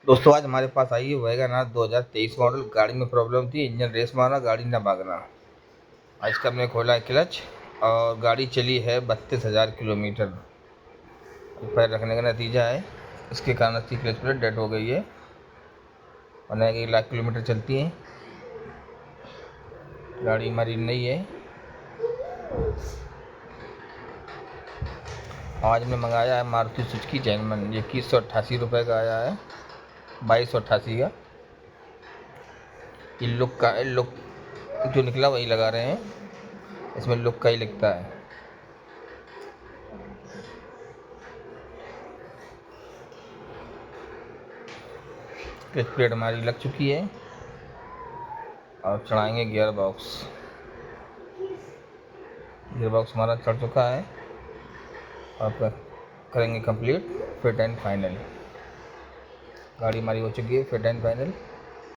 दोस्तों आज हमारे पास आई है वैगन आर 2023 मॉडल। गाड़ी में प्रॉब्लम थी, इंजन रेस मारना, गाड़ी ना भागना। आज इसका हमने खोला है क्लच और गाड़ी चली है 32,000 किलोमीटर। पैर रखने का नतीजा है, इसके कारण इसकी क्लच प्लेट डेड हो गई है। वरना 1 लाख किलोमीटर चलती है। गाड़ी हमारी नई है। आज हमने मंगाया है मारुति सुजुकी जैनमन। ये 2188 का आया है, 2288 का। ये लुक का लुक जो निकला वही लगा रहे हैं, इसमें लुक का ही लिखता है। क्लच प्लेट हमारी लग चुकी है और चढ़ाएंगे गियर बॉक्स। गियर बॉक्स हमारा चढ़ चुका है और करेंगे कंप्लीट फिट एंड फाइनल। गाड़ी हमारी हो चुकी है फिट एंड फाइनल।